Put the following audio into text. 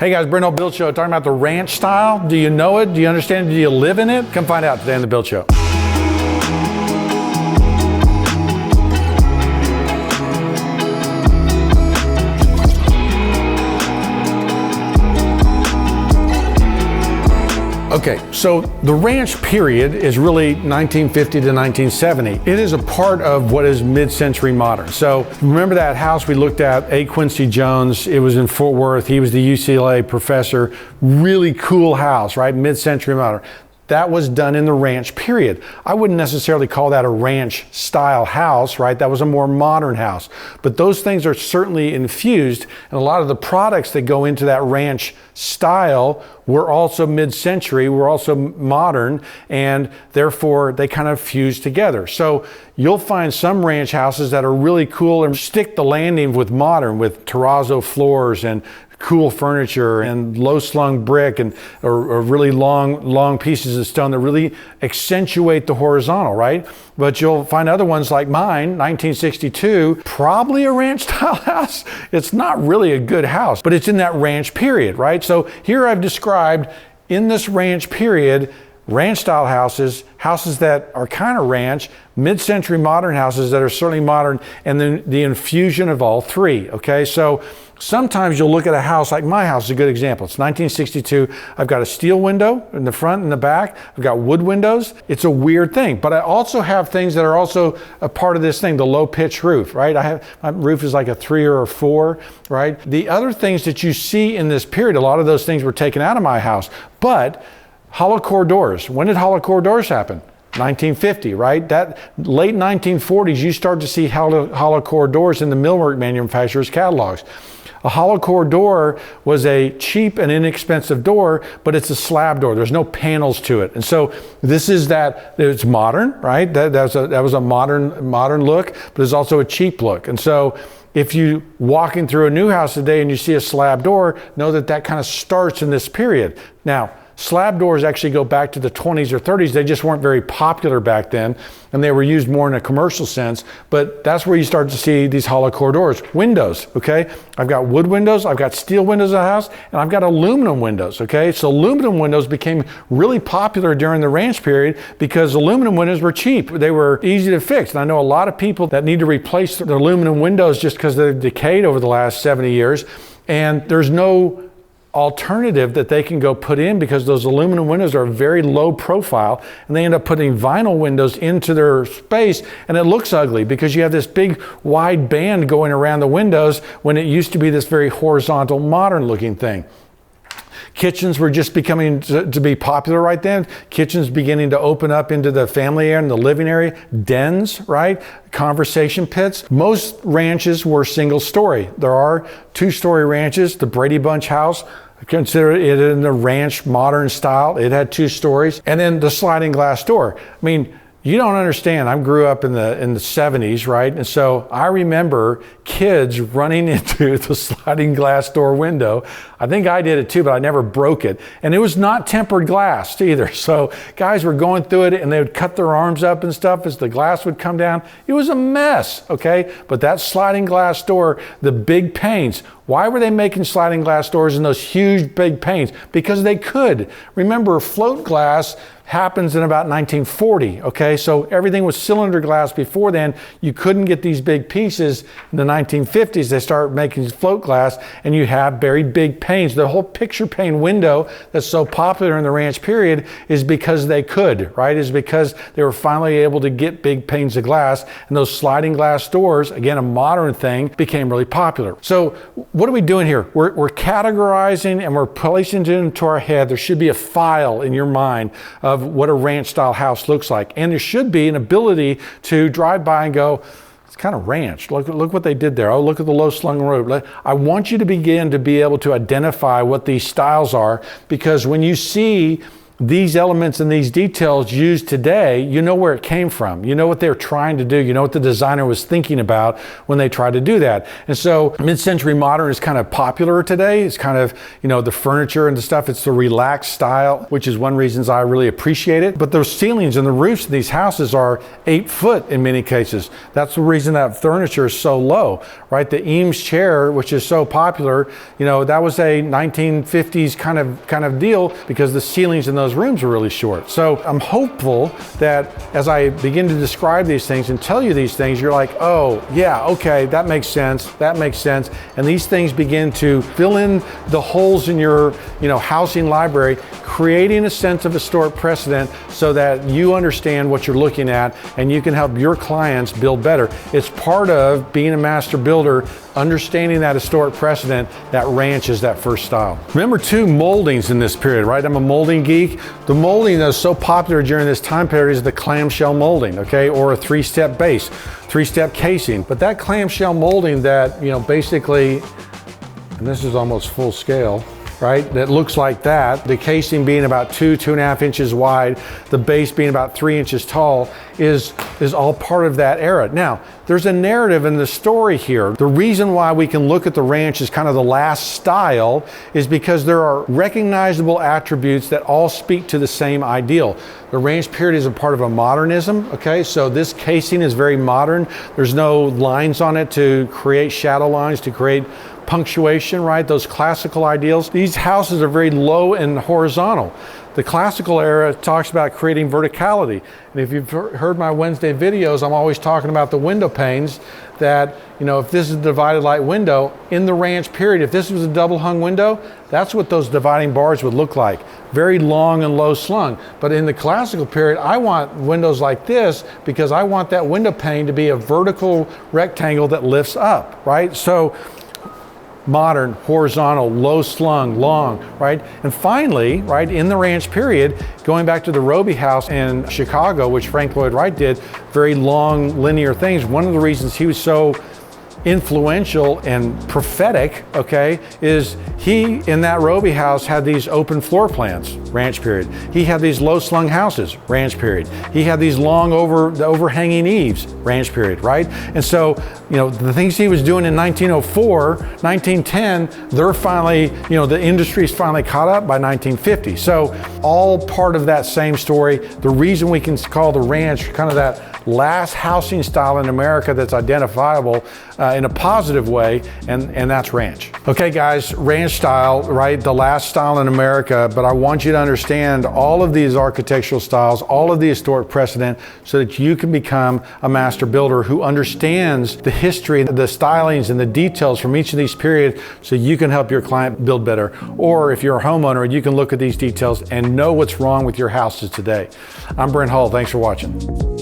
Hey guys, Brent Hull Build Show, talking about the ranch style. Do you know it? Do you understand it? Do you live in it? Come find out today on the Build Show. Okay, so the ranch period is really 1950 to 1970. It is a part of what is mid-century modern. So remember that house we looked at, A. Quincy Jones, it was in Fort Worth, he was the UCLA professor, really cool house, right? Mid-century modern. That was done in the ranch period. I wouldn't necessarily call that a ranch style house, right? That was a more modern house. But those things are certainly infused, and a lot of the products that go into that ranch style were also mid-century, were also modern, and therefore they kind of fuse together. So you'll find some ranch houses that are really cool and stick the landing with modern, with terrazzo floors and cool furniture and low slung brick and or really long pieces of stone that really accentuate the horizontal, right? But you'll find other ones like mine, 1962, probably a ranch style house. It's not really a good house, but it's in that ranch period, right? So here I've described in this ranch period, ranch style houses, houses that are kind of ranch, mid-century modern houses that are certainly modern, and then the infusion of all three, okay? So sometimes you'll look at a house, like my house is a good example. It's 1962. I've got a steel window in the front and the back. I've got wood windows. It's a weird thing, but I also have things that are also a part of this thing, the low pitch roof, right? My roof is like a 3 or a 4, right? The other things that you see in this period, a lot of those things were taken out of my house, but hollow core doors. When did hollow core doors happen? 1950, right? That late 1940s, you start to see hollow core doors in the millwork manufacturers' catalogs. A hollow core door was a cheap and inexpensive door, but it's a slab door. There's no panels to it. And so this is that, it's modern, right? That was a modern look, but it's also a cheap look. And so if you walking through a new house today and you see a slab door, know that that kind of starts in this period. Now, slab doors actually go back to the 20s or 30s. They just weren't very popular back then, and they were used more in a commercial sense, but that's where you start to see these hollow core doors. Windows, okay? I've got wood windows, I've got steel windows in the house, and I've got aluminum windows, okay? So aluminum windows became really popular during the ranch period because aluminum windows were cheap. They were easy to fix, and I know a lot of people that need to replace their aluminum windows just because they've decayed over the last 70 years, and there's no alternative that they can go put in because those aluminum windows are very low profile, and they end up putting vinyl windows into their space, and it looks ugly because you have this big wide band going around the windows when it used to be this very horizontal modern looking thing. Kitchens were just becoming to be popular right then. Kitchens beginning to open up into the family area and the living area. Dens, right? Conversation pits. Most ranches were single story. There are 2-story ranches. The Brady Bunch house, consider it in the ranch modern style. It had 2 stories. And then the sliding glass door. I mean, you don't understand. I grew up in the 70s, right? And so I remember kids running into the sliding glass door window. I think I did it too, but I never broke it. And it was not tempered glass either. So guys were going through it and they would cut their arms up and stuff as the glass would come down. It was a mess, okay? But that sliding glass door, the big panes, why were they making sliding glass doors in those huge big panes? Because they could. Remember, float glass happens in about 1940, okay? So everything was cylinder glass before then. You couldn't get these big pieces. In the 1950s, they started making float glass, and you have very big panes. The whole picture pane window that's so popular in the ranch period is because they could, right? Is because they were finally able to get big panes of glass, and those sliding glass doors, again, a modern thing, became really popular. So what are we doing here? We're categorizing and we're placing it into our head. There should be a file in your mind of what a ranch style house looks like. And there should be an ability to drive by and go, it's kind of ranch. Look what they did there. Oh, look at the low slung roof. I want you to begin to be able to identify what these styles are, because when you see these elements and these details used today, you know where it came from. You know what they're trying to do. You know what the designer was thinking about when they tried to do that. And so mid-century modern is kind of popular today. It's kind of, the furniture and the stuff. It's the relaxed style, which is one reason I really appreciate it. But those ceilings and the roofs of these houses are 8 foot in many cases. That's the reason that furniture is so low, right? The Eames chair, which is so popular, that was a 1950s kind of deal because the ceilings in those rooms are really short. So I'm hopeful that as I begin to describe these things and tell you these things, you're like, oh yeah, okay, that makes sense. And these things begin to fill in the holes in your, housing library, creating a sense of historic precedent so that you understand what you're looking at and you can help your clients build better. It's part of being a master builder, understanding that historic precedent. That ranch is that first style. Remember two moldings in this period, right? I'm a molding geek. The molding that was so popular during this time period is the clamshell molding, okay? Or a 3-step base, 3-step casing. But that clamshell molding that, basically, and this is almost full scale, right? That looks like that. The casing being about 2.5 inches wide, the base being about 3 inches tall is all part of that era. Now, there's a narrative in the story here. The reason why we can look at the ranch as kind of the last style is because there are recognizable attributes that all speak to the same ideal. The ranch period is a part of a modernism, okay? So this casing is very modern. There's no lines on it to create shadow lines, to create punctuation, right? Those classical ideals. These houses are very low and horizontal. The classical era talks about creating verticality. And if you've heard my Wednesday videos, I'm always talking about the window panes that, if this is a divided light window in the ranch period, if this was a double hung window, that's what those dividing bars would look like. Very long and low slung. But in the classical period, I want windows like this because I want that window pane to be a vertical rectangle that lifts up, right? So modern, horizontal, low slung, long, right? And finally, right, in the ranch period, going back to the Roby house in Chicago, which Frank Lloyd Wright did, very long linear things. One of the reasons he was so influential and prophetic, okay, is he in that Roby house had these open floor plans, ranch period. He had these low slung houses, ranch period. He had these long overhanging eaves, ranch period, right? And so, the things he was doing in 1904, 1910, they're finally, the industry's finally caught up by 1950. So all part of that same story. The reason we can call the ranch kind of that last housing style in America that's identifiable in a positive way, and that's ranch. Okay guys, ranch style, right? The last style in America, but I want you to understand all of these architectural styles, all of the historic precedent, so that you can become a master builder who understands the history, the stylings, and the details from each of these periods so you can help your client build better. Or if you're a homeowner, you can look at these details and know what's wrong with your houses today. I'm Brent Hull, thanks for watching.